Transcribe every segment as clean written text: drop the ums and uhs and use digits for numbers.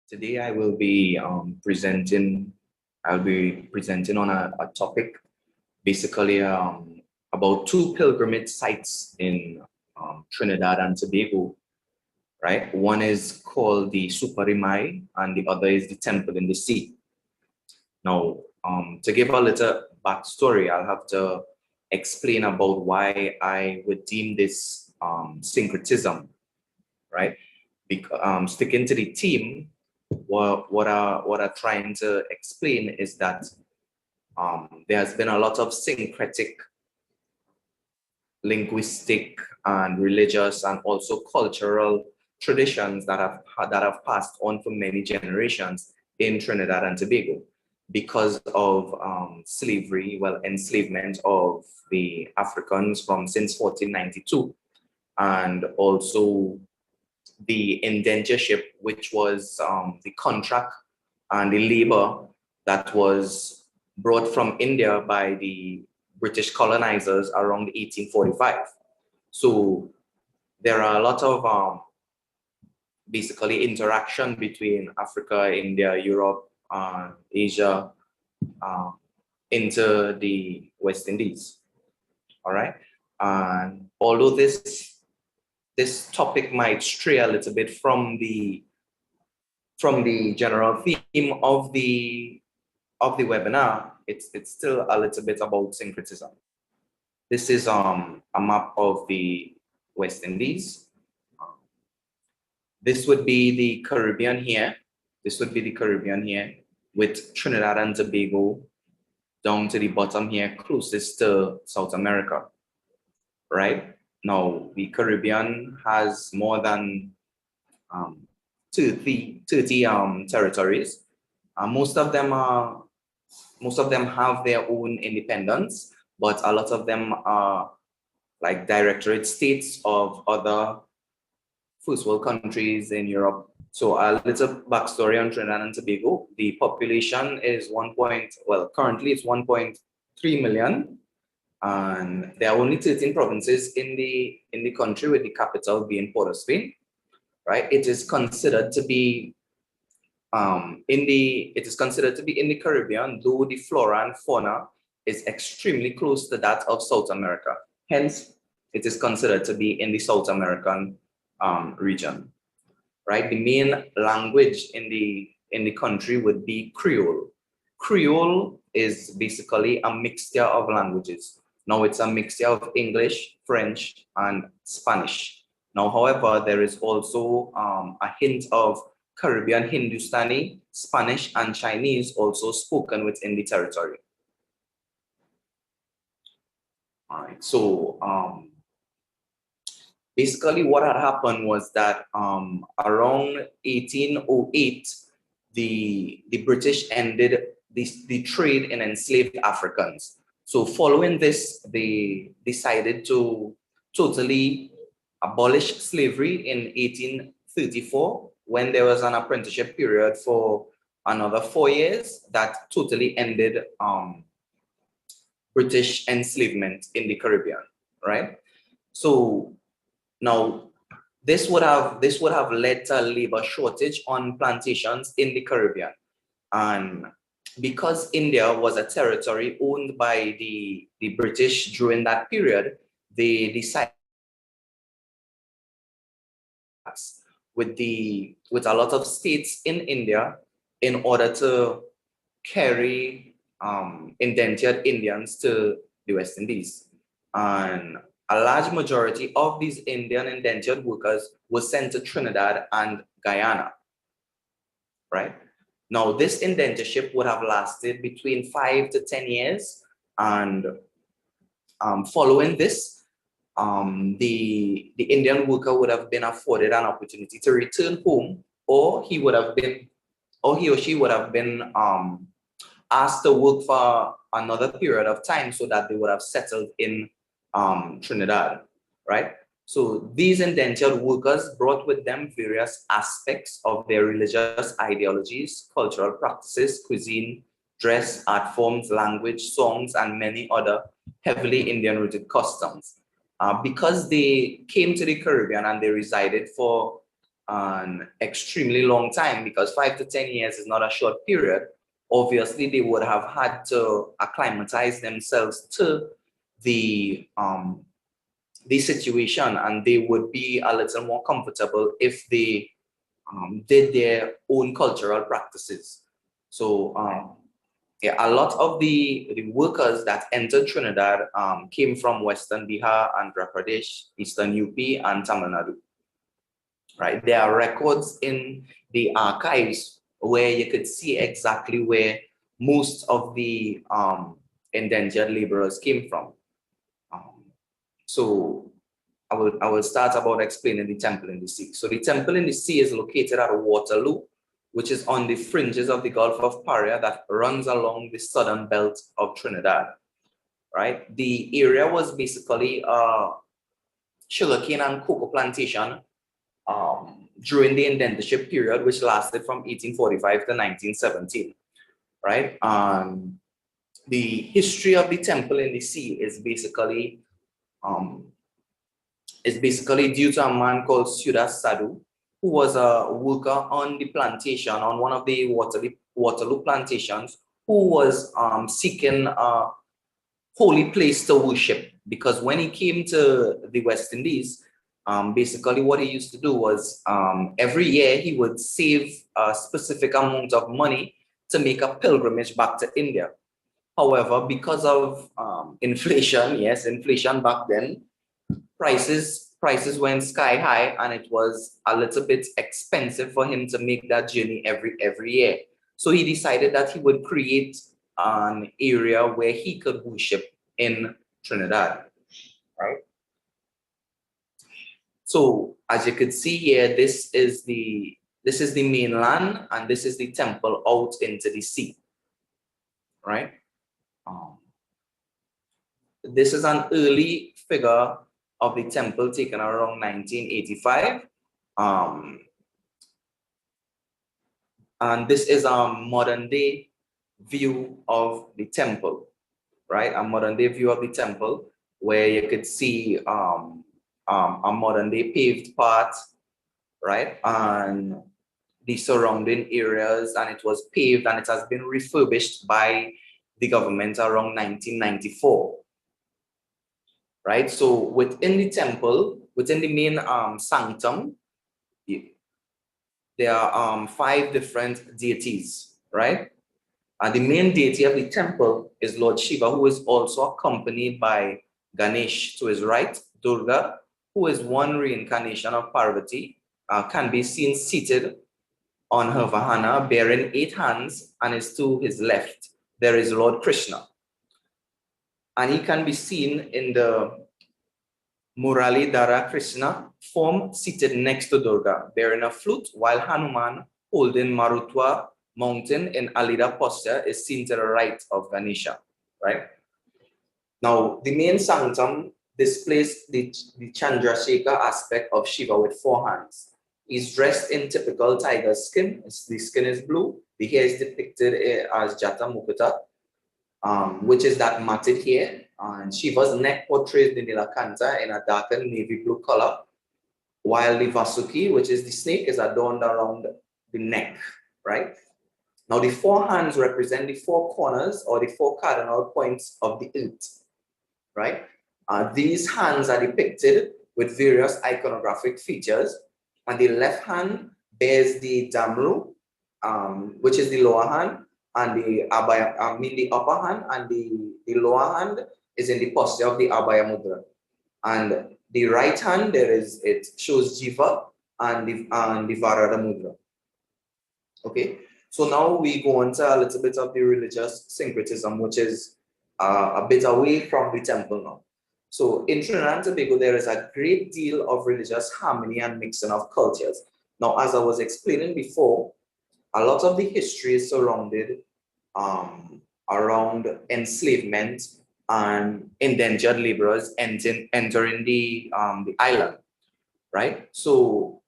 Today I will be presenting. I'll be presenting on a topic, basically about two pilgrimage sites in Trinidad and Tobago. Right, one is called the Supari Mai, and the other is the Temple in the Sea. Now, to give a little backstory, I'll have to explain about why I would deem this syncretism. Right, sticking to the theme. What I'm trying to explain is that there has been a lot of syncretic, linguistic, and religious, and also cultural traditions that have passed on for many generations in Trinidad and Tobago because of slavery, enslavement of the Africans since 1492, and also the indentureship, which was the contract and the labor that was brought from India by the British colonizers around 1845. So there are a lot of basically interaction between Africa, India, Europe, Asia, into the West Indies. All right. And although this topic might stray a little bit from the general theme of the webinar, it's still a little bit about syncretism. This is a map of the West Indies. This would be the Caribbean here. This would be the Caribbean here, with Trinidad and Tobago down to the bottom here, closest to South America. Right? Now, the Caribbean has more than 30 territories. Most of them have their own independence, but a lot of them are like directorate states of other first world countries in Europe. So a little backstory on Trinidad and Tobago. The population is currently it's 1.3 million. And there are only 13 provinces in the country, with the capital being Port of Spain. Right? It is considered to be in the Caribbean, though the flora and fauna is extremely close to that of South America. Hence, it is considered to be in the South American region. Right? The main language in the country would be Creole. Creole is basically a mixture of languages. Now it's a mixture of English, French, and Spanish. Now, however, there is also a hint of Caribbean Hindustani, Spanish, and Chinese also spoken within the territory. All right, so basically what had happened was that around 1808, the British ended the trade in enslaved Africans. So following this, they decided to totally abolish slavery in 1834, when there was an apprenticeship period for another 4 years that totally ended British enslavement in the Caribbean, right? So now this would have led to a labor shortage on plantations in the Caribbean. And because India was a territory owned by the British during that period, they decided with a lot of states in India in order to carry indentured Indians to the West Indies. And a large majority of these Indian indentured workers were sent to Trinidad and Guyana. Right? Now, this indentureship would have lasted between 5 to 10 years. And following this, the Indian worker would have been afforded an opportunity to return home, or he or she would have been asked to work for another period of time so that they would have settled in Trinidad, right? So these indentured workers brought with them various aspects of their religious ideologies, cultural practices, cuisine, dress, art forms, language, songs, and many other heavily Indian-rooted customs. Because they came to the Caribbean and they resided for an extremely long time, because 5 to 10 years is not a short period. Obviously, they would have had to acclimatize themselves to the situation, and they would be a little more comfortable if they did their own cultural practices. So yeah, a lot of the workers that entered Trinidad came from Western Bihar, Andhra Pradesh, Eastern UP, and Tamil Nadu. Right, there are records in the archives where you could see exactly where most of the indentured laborers came from. So I will start about explaining the temple in the sea. So the temple in the sea is located at Waterloo, which is on the fringes of the Gulf of Paria that runs along the southern belt of Trinidad. Right, the area was basically a sugarcane and cocoa plantation during the indentureship period, which lasted from 1845 to 1917, right? The history of the temple in the sea is basically due to a man called Sadhu, who was a worker on the plantation, on one of the Waterloo plantations, who was seeking a holy place to worship. Because when he came to the West Indies, basically what he used to do was every year he would save a specific amount of money to make a pilgrimage back to India. However, because of inflation, yes, inflation back then, prices went sky high, and it was a little bit expensive for him to make that journey every year. So he decided that he would create an area where he could worship in Trinidad, right? So as you could see here, this is the mainland, and this is the temple out into the sea, right? This is an early figure of the temple taken around 1985. And this is a modern day view of the temple, right? A modern day view of the temple where you could see a modern day paved path, right? And the surrounding areas, and it was paved, and it has been refurbished by the government around 1994. Right, so within the temple, within the main sanctum, there are 5 different deities, right? And the main deity of the temple is Lord Shiva, who is also accompanied by Ganesh to his right, Durga, who is one reincarnation of Parvati, can be seen seated on her Vahana, bearing 8 hands, and is to his left. There is Lord Krishna. And he can be seen in the Murali Dara Krishna form seated next to Durga, bearing a flute, while Hanuman, holding Marutwa mountain in Alida posture, is seen to the right of Ganesha, right? Now, the main sanctum displays the Chandrasekhar aspect of Shiva with 4 hands. He's dressed in typical tiger skin. The skin is blue. The hair is depicted as Jata Mukutta, which is that matted hair. And Shiva's neck portrays the Nilakanta in a darkened navy blue color, while the Vasuki, which is the snake, is adorned around the neck, right? Now, the 4 hands represent the 4 corners or the 4 cardinal points of the earth, right? These hands are depicted with various iconographic features. And the left hand bears the Damru, which is the lower hand, and the Abhaya, the upper hand, and the lower hand is in the posture of the Abhaya Mudra. And the right hand, it shows Jiva and the Varada Mudra. Okay, so now we go on to a little bit of the religious syncretism, which is a bit away from the temple now. So in Trinidad and Tobago, there is a great deal of religious harmony and mixing of cultures. Now, as I was explaining before, a lot of the history is surrounded around enslavement and indentured laborers entering the island, right? So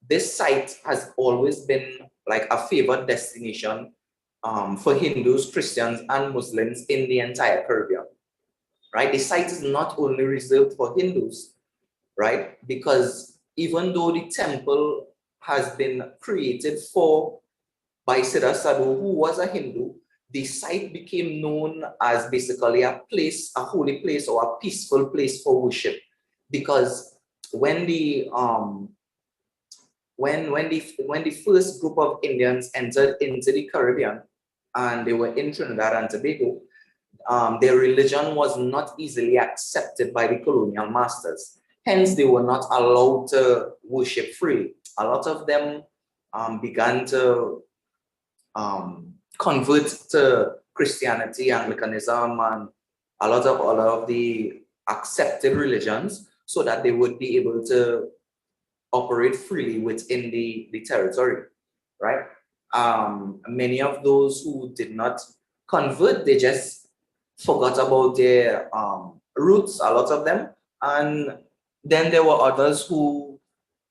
this site has always been like a favored destination for Hindus, Christians, and Muslims in the entire Caribbean, right? The site is not only reserved for Hindus, right? Because even though the temple has been created for by Siddha Sadhu, who was a Hindu. The site became known as basically a place, a holy place or a peaceful place for worship, because when the when the first group of Indians entered into the Caribbean and they were in Trinidad and Tobago, their religion was not easily accepted by the colonial masters. Hence, they were not allowed to worship freely. A lot of them began to convert to Christianity, Anglicanism, and a lot of the accepted religions, so that they would be able to operate freely within the territory, right? Many of those who did not convert, they just forgot about their roots, a lot of them. And then there were others who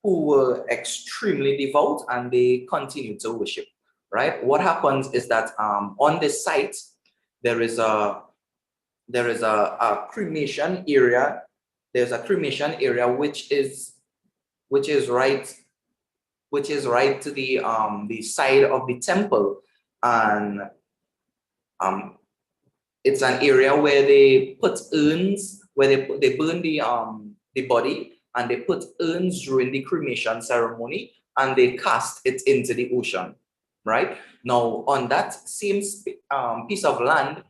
were extremely devout and they continued to worship, right? What happens is that on this site, there is a cremation area. There's a cremation area which is right to the side of the temple, and it's an area where they put urns, where they burn the body, and they put urns during the cremation ceremony, and they cast it into the ocean, right? Now, on that same piece of land,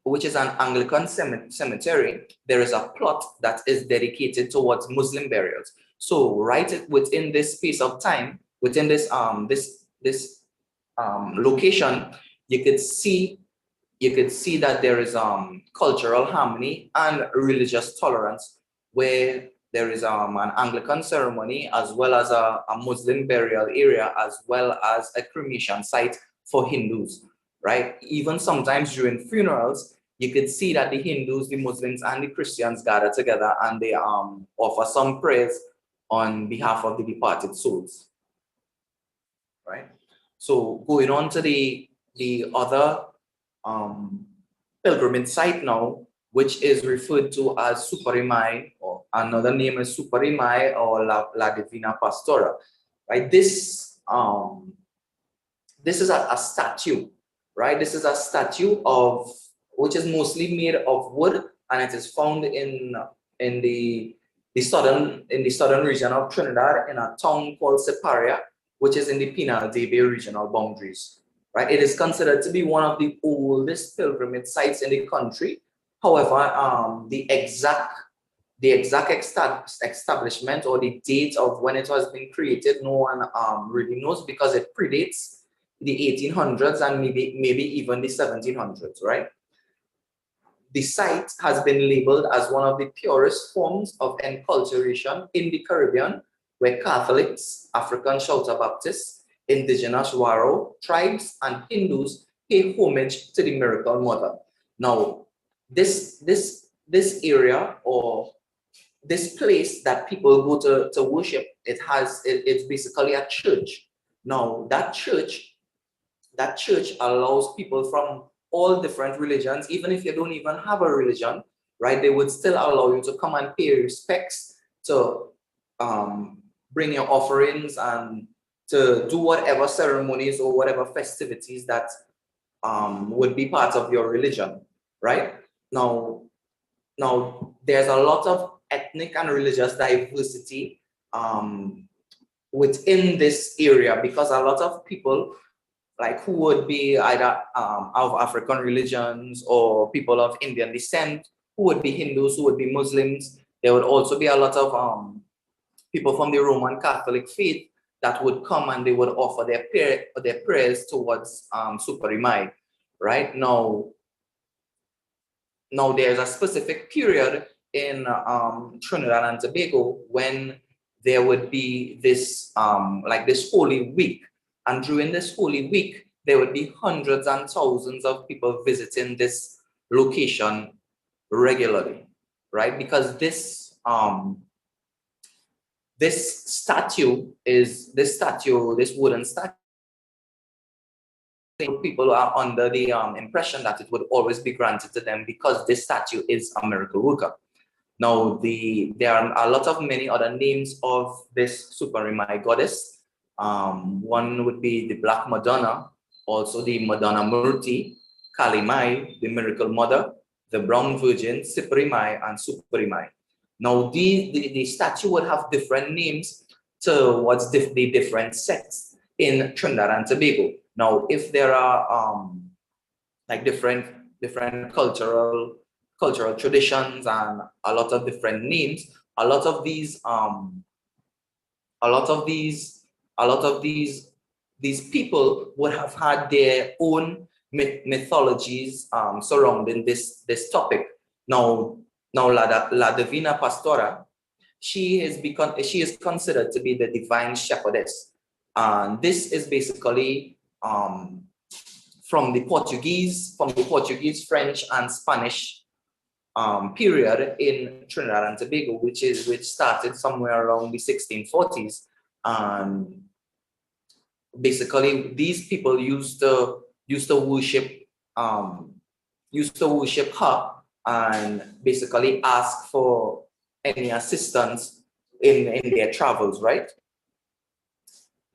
which is an Anglican cemetery, there is a plot that is dedicated towards Muslim burials. So right within this space of time, within this location, you could see that there is cultural harmony and religious tolerance, where there is an Anglican ceremony as well as a Muslim burial area, as well as a cremation site for Hindus, right? Even sometimes during funerals, you could see that the Hindus, the Muslims, and the Christians gather together and they offer some prayers on behalf of the departed souls, right? So going on to the other pilgrimage site now, which is referred to as Supari Mai, or another name is Supari Mai or La Divina Pastora, right? This is a statue, right? This is a statue of, which is mostly made of wood, and it is found in the southern region of Trinidad, in a town called Paria, which is in the Penal de Bay regional boundaries, right? It is considered to be one of the oldest pilgrimage sites in the country. However, the exact establishment or the date of when it has been created, no one really knows, because it predates the 1800s and maybe even the 1700s, right? The site has been labeled as one of the purest forms of enculturation in the Caribbean, where Catholics, African Shelter Baptists, indigenous Waro tribes, and Hindus pay homage to the Miracle Mother. Now, this area, or this place that people go to worship, it's basically a church. Now, that church allows people from all different religions, even if you don't even have a religion, right? They would still allow you to come and pay respects, to bring your offerings, and to do whatever ceremonies or whatever festivities that would be part of your religion, right? Now there's a lot of ethnic and religious diversity within this area, because a lot of people, like, who would be either of African religions or people of Indian descent, who would be Hindus, who would be Muslims. There would also be a lot of people from the Roman Catholic faith that would come and they would offer their prayers towards Supari Mai, right? Now there's a specific period in Trinidad and Tobago when there would be this this Holy Week. And during this Holy Week, there would be hundreds and thousands of people visiting this location regularly, right? Because this wooden statue, people are under the impression that it would always be granted to them, because this statue is a miracle worker. Now, there are a lot of many other names of this Supari Mai goddess. One would be the Black Madonna, also the Madonna Murti, Kali Mai, the Miracle Mother, the Brown Virgin, Supari Mai, and Supari Mai. Now, the statue would have different names towards the different sects in Trinidad and Tobago. Now, if there are like different cultural traditions and a lot of different names, a lot of these these people would have had their own mythologies surrounding this topic. Now La Divina Pastora, she is considered to be the divine shepherdess, and this is basically from the Portuguese, French, and Spanish period in Trinidad and Tobago, which started somewhere around the 1640s. And basically, these people used to worship her and basically ask for any assistance in their travels, right?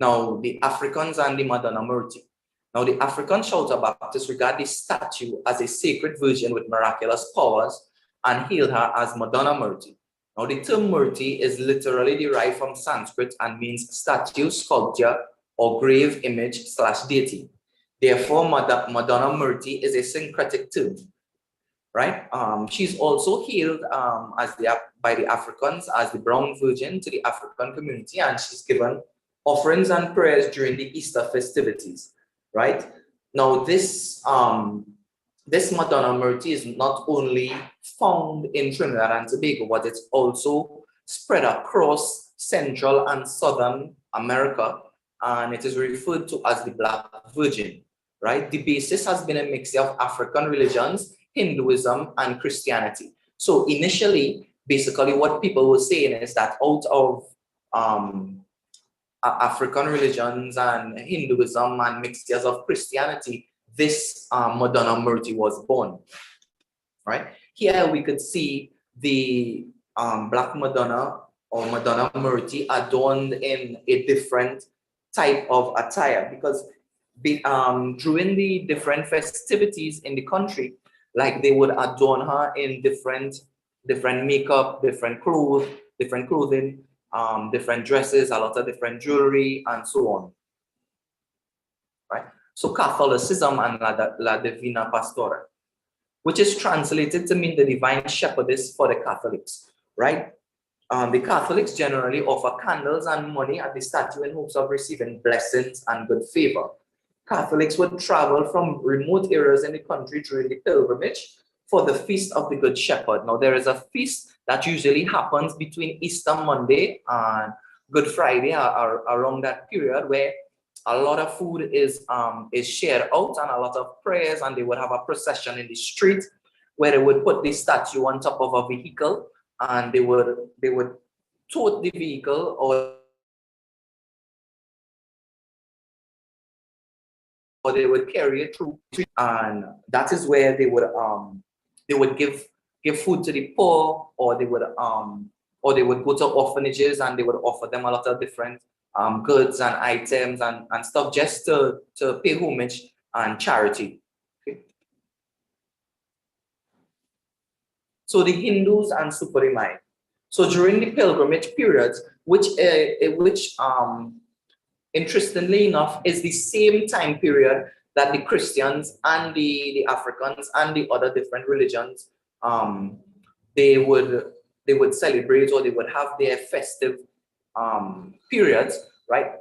Now, the Africans and the Madonna Murti. Now, the African Shouter Baptists regard this statue as a sacred virgin with miraculous powers and hail her as Madonna Murti. Now, the term Murti is literally derived from Sanskrit and means statue, sculpture, or grave image / deity. Therefore, Madonna Murti is a syncretic term, right? She's also hailed by the Africans as the Brown Virgin to the African community, and she's given offerings and prayers during the Easter festivities, right? Now, this Madonna Murti is not only found in Trinidad and Tobago, but it's also spread across Central and Southern America, and it is referred to as the Black Virgin, right? The basis has been a mixture of African religions, Hinduism, and Christianity. So initially, basically what people were saying is that out of African religions and Hinduism and mixtures of Christianity, this Madonna Murti was born, right? Here we could see the Black Madonna or Madonna Murti adorned in a different type of attire, because during the different festivities in the country, like they would adorn her in different makeup, different clothing, different dresses, a lot of different jewelry, and so on, right? So Catholicism and La Divina Pastora, which is translated to mean the divine shepherdess for the Catholics, right? The Catholics generally offer candles and money at the statue in hopes of receiving blessings and good favor. Catholics would travel from remote areas in the country during the pilgrimage for the Feast of the Good Shepherd. Now, there is a feast that usually happens between Easter Monday and Good Friday, around that period, where a lot of food is shared out and a lot of prayers, and they would have a procession in the street where they would put the statue on top of a vehicle, and they would tote the vehicle, or they would carry it through, and that is where they would give food to the poor, or they would go to orphanages and they would offer them a lot of different goods and items and stuff, just to pay homage and charity. Okay. So the Hindus and Supari Mai. So during the pilgrimage periods, which interestingly enough is the same time period that the Christians and the Africans and the other different religions, they would celebrate, or they would have their festive periods, right?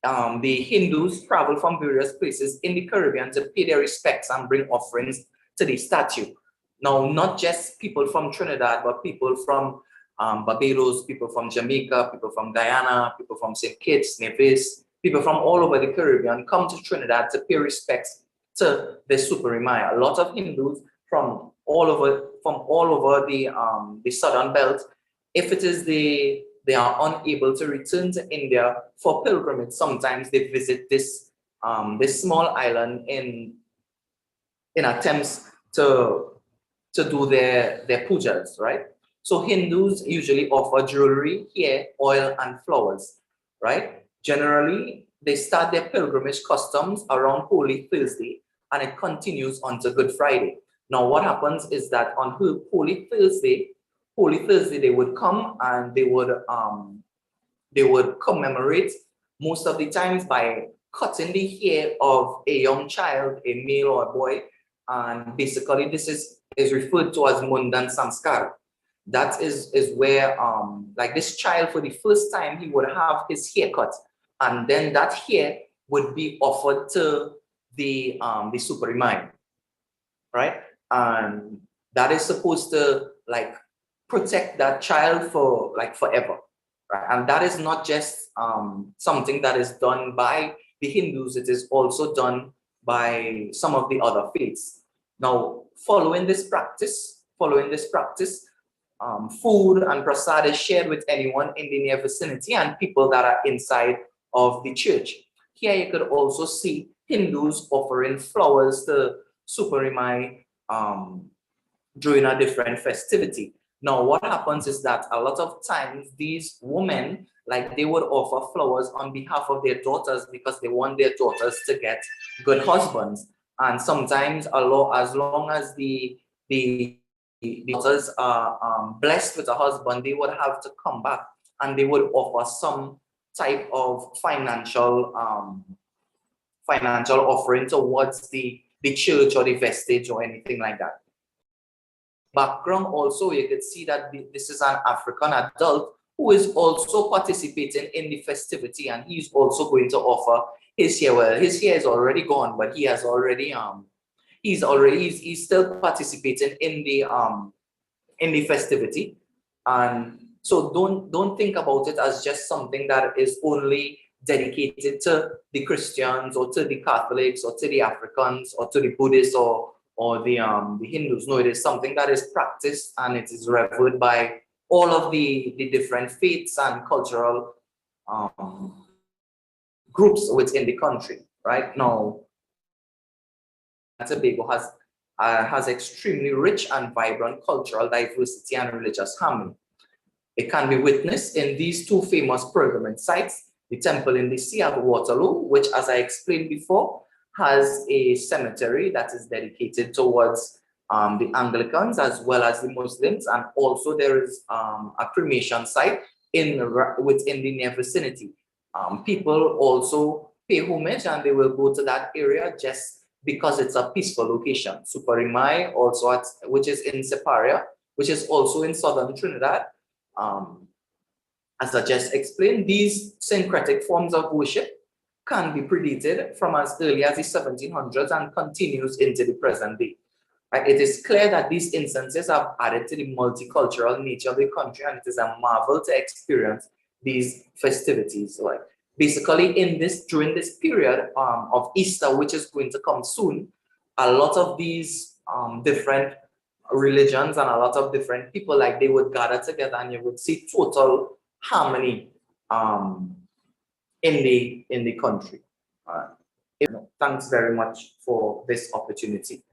The Hindus travel from various places in the Caribbean to pay their respects and bring offerings to the statue. Now, not just people from Trinidad, but people from Barbados, people from Jamaica, people from Guyana, people from St. Kitts, Nevis, people from all over the Caribbean come to Trinidad to pay respects to the Supari Mai. A lot of Hindus from all over the southern belt, if it is they are unable to return to India for pilgrimage, sometimes they visit this small island in attempts to do their pujas, right? So Hindus usually offer jewelry, hair, oil, and flowers, right? Generally, they start their pilgrimage customs around Holy Thursday, and it continues until Good Friday. Now, what happens is that on Holy Thursday, they would come and they would commemorate most of the times by cutting the hair of a young child, a male or a boy, and basically this is referred to as Mundan Samskaar. That is where like this child, for the first time, he would have his hair cut, and then that hair would be offered to the Supari Mai, right? And that is supposed to like protect that child for like forever, right? And that is not just something that is done by the Hindus, it is also done by some of the other faiths. Now, following this practice, food and prasad is shared with anyone in the near vicinity and people that are inside of the church. Here you could also see Hindus offering flowers to Supari Mai during a different festivity. Now, what happens is that a lot of times these women, like they would offer flowers on behalf of their daughters because they want their daughters to get good husbands. And sometimes as long as the daughters are blessed with a husband, they would have to come back and they would offer some type of financial offering towards the church or the vestige or anything like that. Background also, you can see that this is an African adult who is also participating in the festivity, and he's also going to offer his hair. Well, his hair is already gone, but he has already he's still participating in the festivity. And so don't think about it as just something that is only dedicated to the Christians or to the Catholics or to the Africans or to the Buddhists or the Hindus. No, it is something that is practiced and it is revered by all of the different faiths and cultural groups within the country. Right now, Tobago has extremely rich and vibrant cultural diversity and religious harmony. It can be witnessed in these two famous pilgrimage sites, the temple in the sea at Waterloo, which, as I explained before, has a cemetery that is dedicated towards the Anglicans as well as the Muslims, and also there is a cremation site within the near vicinity. People also pay homage and they will go to that area just because it's a peaceful location. Supari Mai, also which is in Paria, which is also in southern Trinidad. As I just explained, these syncretic forms of worship can be predated from as early as the 1700s and continues into the present day. It is clear that these instances have added to the multicultural nature of the country, and it is a marvel to experience these festivities. Like basically, during this period of Easter, which is going to come soon, a lot of these different religions and a lot of different people, like they would gather together, and you would see total harmony in the country. Thanks very much for this opportunity.